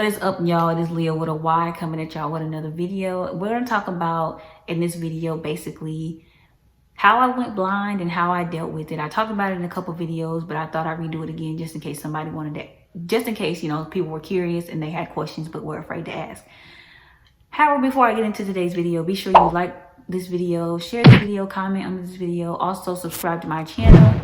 is up, y'all? It is Leah with a Y coming at y'all with another video. We're going to talk about in this video basically how I went blind and how I dealt with it. I talked about it in a couple videos, but I thought I'd redo it again just in case somebody wanted to, just in case, you know, people were curious and they had questions but were afraid to ask. However, before I get into today's video, be sure you like this video, share this video, comment on this video, also subscribe to my channel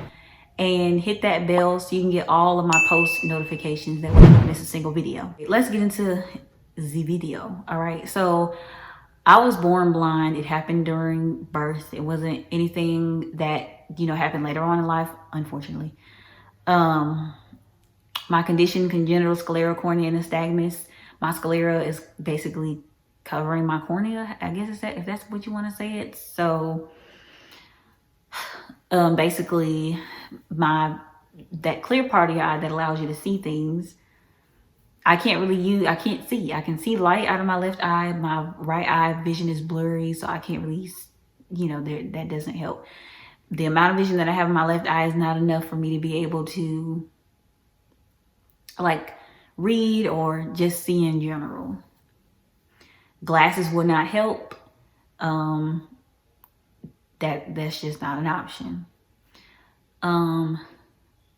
and hit that bell so you can get all of my post notifications that way you don't miss a single video. Let's get into the video. All right, so I was born blind. It happened during birth. It wasn't anything that, you know, happened later on in life, unfortunately. My condition, congenital sclerocornea and nystagmus. My sclera is basically covering my cornea, I guess, is that, if that's what you want to say it. So basically that clear part of your eye that allows you to see things, I can't see. I can see light out of my left eye. My right eye vision is blurry, so I can't really, you know, that doesn't help. The amount of vision that I have in my left eye is not enough for me to be able to like read or just see in general. Glasses would not help. That's just not an option.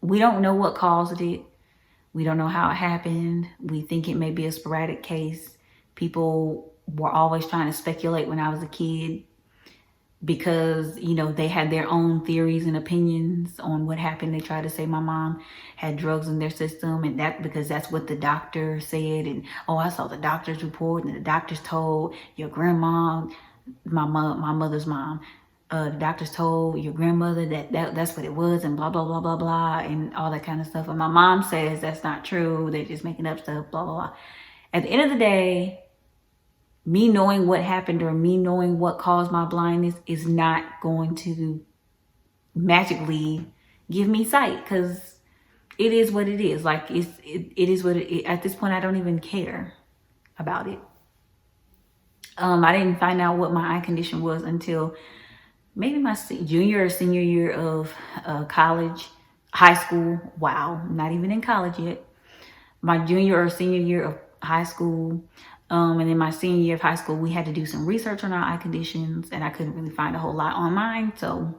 We don't know what caused it. We don't know how it happened. We think it may be a sporadic case. People were always trying to speculate when I was a kid because, you know, they had their own theories and opinions on what happened. They tried to say my mom had drugs in their system, and that because that's what the doctor said. And, oh, I saw the doctor's report, and the doctors told your grandma, my mother's mom, the doctors told your grandmother that's what it was, and blah, blah, blah, blah, blah, and all that kind of stuff. And my mom says that's not true. They're just making up stuff, blah, blah, blah. At the end of the day, me knowing what happened or me knowing what caused my blindness is not going to magically give me sight, because it is what it is. Like, it is what it is. At this point, I don't even care about it. I didn't find out what my eye condition was until maybe my junior or senior year of college, high school. Wow, not even in college yet. My junior or senior year of high school. And then my senior year of high school, we had to do some research on our eye conditions, and I couldn't really find a whole lot on mine. So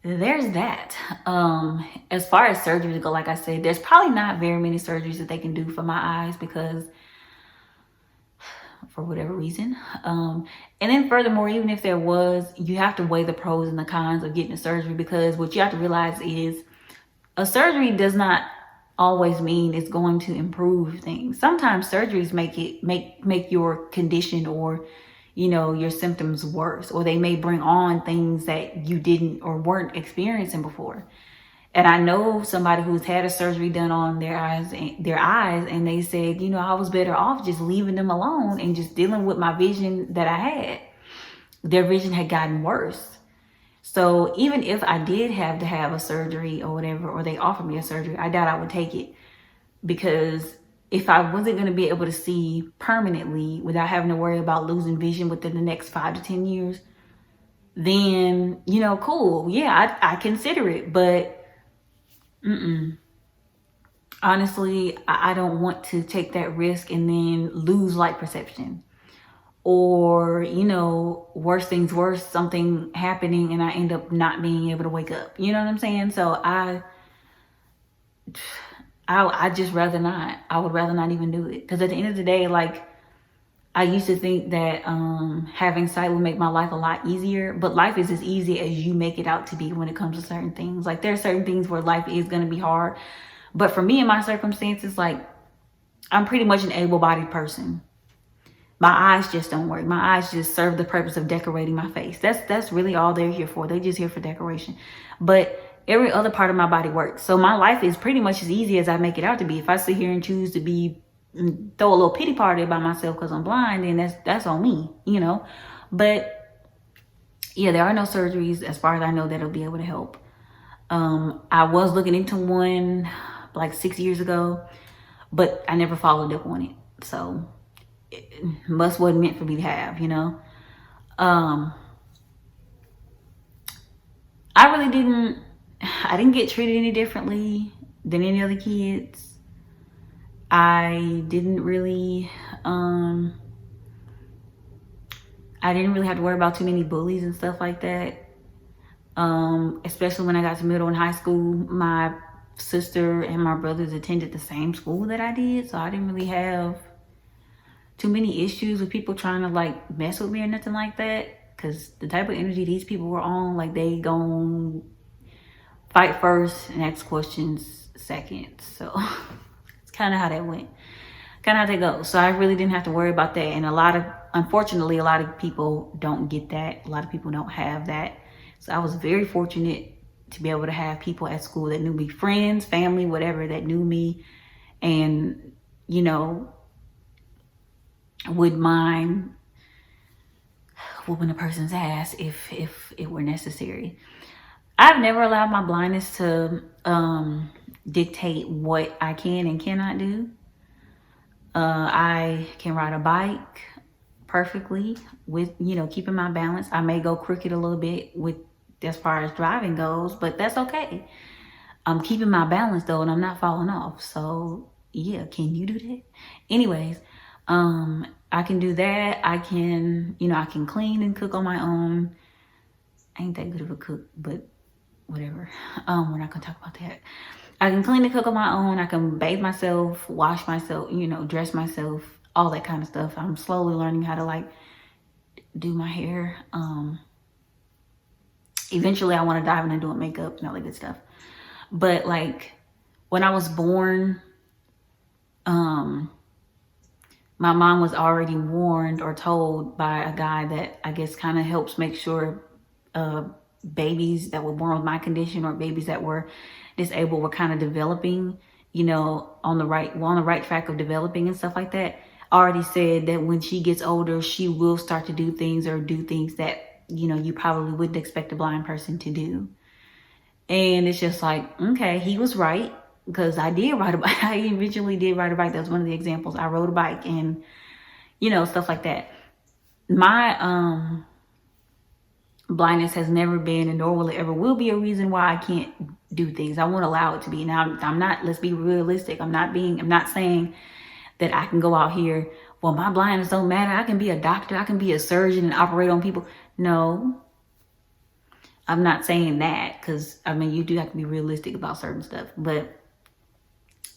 there's that. As far as surgeries go, like I said, there's probably not very many surgeries that they can do for my eyes because for whatever reason. And then furthermore, even if there was, you have to weigh the pros and the cons of getting a surgery, because what you have to realize is a surgery does not always mean it's going to improve things. Sometimes surgeries make your condition or, you know, your symptoms worse, or they may bring on things that you didn't or weren't experiencing before. And I know somebody who's had a surgery done on their eyes, and they said, you know, I was better off just leaving them alone and just dealing with my vision that I had. Their vision had gotten worse. So even if I did have to have a surgery or whatever, or they offered me a surgery, I doubt I would take it, because if I wasn't going to be able to see permanently without having to worry about losing vision within the next 5 to 10 years, then, you know, cool. Yeah, I consider it. But honestly, I don't want to take that risk and then lose light perception. Or, you know, worse things worse, something happening and I end up not being able to wake up. You know what I'm saying? So I just rather not. I would rather not even do it. Because at the end of the day, like, I used to think that having sight would make my life a lot easier. But life is as easy as you make it out to be when it comes to certain things. Like, there are certain things where life is going to be hard. But for me and my circumstances, like, I'm pretty much an able-bodied person. My eyes just don't work. My eyes just serve the purpose of decorating my face. That's really all they're here for. They're just here for decoration. But every other part of my body works. So my life is pretty much as easy as I make it out to be. If I sit here and choose to throw a little pity party about myself because I'm blind, then that's on me, you know. But yeah, there are no surgeries as far as I know that'll be able to help. I was looking into one like 6 years ago, but I never followed up on it. So it wasn't meant for me to have, you know. I didn't get treated any differently than any other kids. I didn't really um I didn't really have to worry about too many bullies and stuff like that. Especially when I got to middle and high school, my sister and my brothers attended the same school that I did, so I didn't really have too many issues with people trying to like mess with me or nothing like that. Cause the type of energy these people were on, like they gon' fight first and ask questions second. So it's kind of how that went, kind of how that goes. So I really didn't have to worry about that. And unfortunately, a lot of people don't get that. A lot of people don't have that. So I was very fortunate to be able to have people at school that knew me, friends, family, whatever, that knew me and, you know, would mind whooping a person's ass if it were necessary. I've never allowed my blindness to dictate what I can and cannot do. I can ride a bike perfectly with, you know, keeping my balance. I may go crooked a little bit with as far as driving goes, but that's okay. I'm keeping my balance though, and I'm not falling off. So yeah, can you do that? Anyways, I can do that. I can, you know, I can clean and cook on my own. I ain't that good of a cook, but whatever. We're not gonna talk about that. I can clean and cook on my own. I can bathe myself, wash myself, you know, dress myself, all that kind of stuff. I'm slowly learning how to like do my hair. Eventually I want to dive into doing makeup and all that good stuff. But like when I was born, my mom was already warned or told by a guy that I guess kind of helps make sure babies that were born with my condition or babies that were disabled were kind of developing, you know, on the right track of developing and stuff like that. Already said that when she gets older, she will start to do things that, you know, you probably wouldn't expect a blind person to do. And it's just like, okay, he was right, because I did ride a bike. I eventually did ride a bike. That was one of the examples. I rode a bike and, you know, stuff like that. My blindness has never been, and nor will it ever will be, a reason why I can't do things. I won't allow it to be. Now I'm not, let's be realistic. I'm not saying that I can go out here, well, my blindness don't matter. I can be a doctor, I can be a surgeon and operate on people. No, I'm not saying that, because I mean, you do have to be realistic about certain stuff. But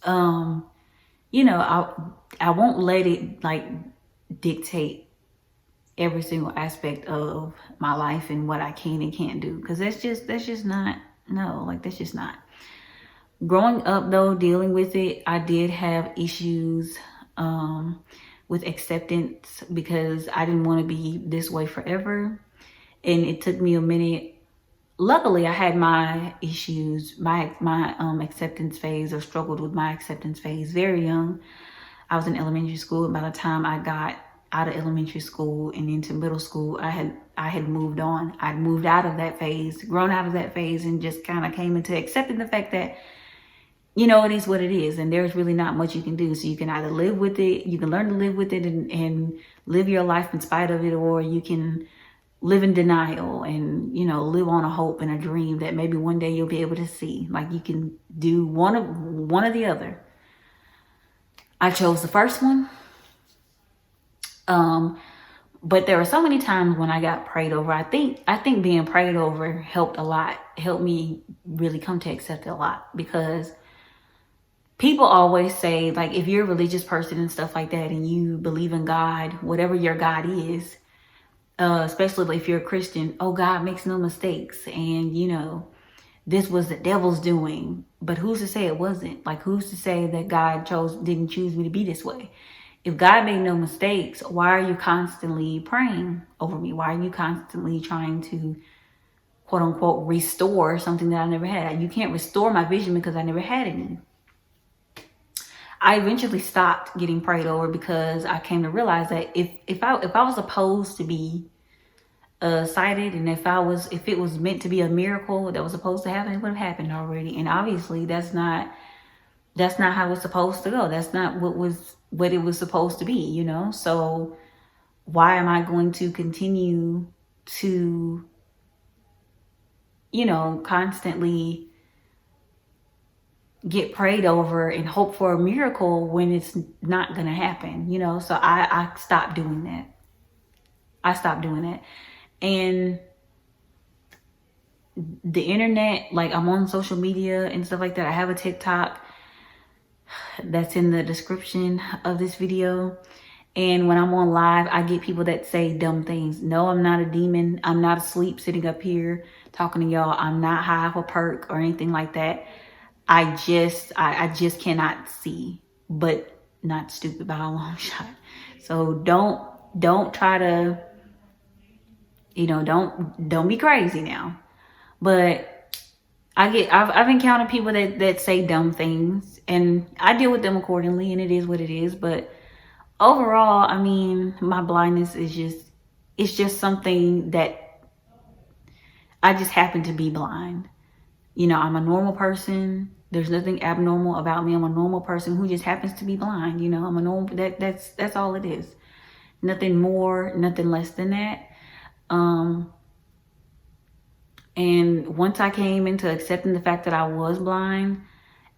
you know, I won't let it like dictate every single aspect of my life and what I can and can't do, because that's just not, no, like that's just not. Growing up though, dealing with it, I did have issues with acceptance, because I didn't want to be this way forever. And it took me a minute. Luckily, I had my issues, my acceptance phase, or struggled with my acceptance phase very young. I was in elementary school. By the time I got out of elementary school and into middle school, I had moved on. I'd moved out of that phase, grown out of that phase, and just kind of came into accepting the fact that, you know, it is what it is, and there's really not much you can do. So you can either live with it, you can learn to live with it and live your life in spite of it, or you can live in denial and, you know, live on a hope and a dream that maybe one day you'll be able to see. Like you can do one or the other. I chose the first one. But there were so many times when I got prayed over. I think being prayed over helped a lot, helped me really come to accept it a lot, because people always say, like, if you're a religious person and stuff like that, and you believe in God, whatever your God is, especially if you're a Christian, oh, God makes no mistakes. And, you know, this was the devil's doing. But who's to say it wasn't? Like, who's to say that God didn't choose me to be this way? If God made no mistakes, why are you constantly praying over me? Why are you constantly trying to, quote unquote, restore something that I never had? You can't restore my vision because I never had any. I eventually stopped getting prayed over, because I came to realize that if I was supposed to be sighted, and if it was meant to be a miracle that was supposed to happen, it would have happened already. And obviously that's not how it's supposed to go. That's not what it was supposed to be, you know? So why am I going to continue to, you know, constantly get prayed over and hope for a miracle when it's not going to happen, you know? So I stopped doing that. I stopped doing that. And the internet, like I'm on social media and stuff like that. I have a TikTok that's in the description of this video. And when I'm on live, I get people that say dumb things. No, I'm not a demon. I'm not asleep sitting up here talking to y'all. I'm not high off a perk or anything like that. I just cannot see, but not stupid by a long shot. So don't try to, you know, don't be crazy now. But I've encountered people that say dumb things, and I deal with them accordingly, and it is what it is. But overall, I mean, my blindness is it's just something that I just happen to be blind. You know, I'm a normal person. There's nothing abnormal about me. I'm a normal person who just happens to be blind. You know, I'm a normal, that's all it is. Nothing more, nothing less than that. And once I came into accepting the fact that I was blind,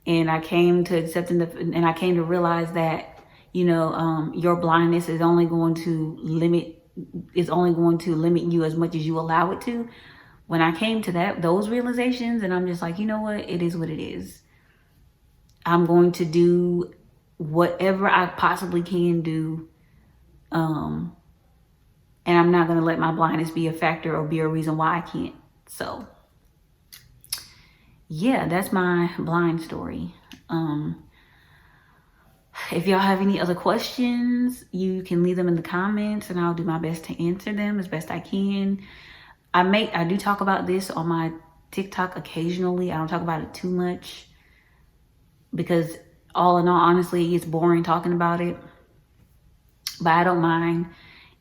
and I came to I came to realize that, you know, your blindness is only going to limit you as much as you allow it to. When I came to those realizations, and I'm just like, you know what, it is what it is. I'm going to do whatever I possibly can do. And I'm not going to let my blindness be a factor or be a reason why I can't. So yeah, that's my blind story. If y'all have any other questions, you can leave them in the comments and I'll do my best to answer them as best I can. I do talk about this on my TikTok occasionally. I don't talk about it too much because all in all, honestly, it's boring talking about it. But I don't mind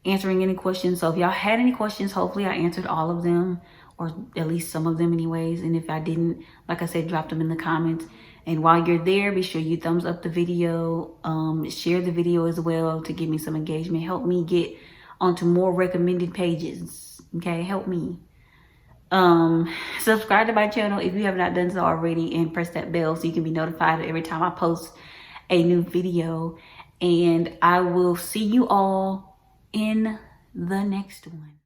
answering any questions. So if y'all had any questions, hopefully I answered all of them, or at least some of them anyways. And if I didn't, like I said, drop them in the comments. And while you're there, be sure you thumbs up the video, share the video as well to give me some engagement. Help me get onto more recommended pages. Okay, help me. Subscribe to my channel if you have not done so already, and press that bell so you can be notified every time I post a new video. And I will see you all in the next one.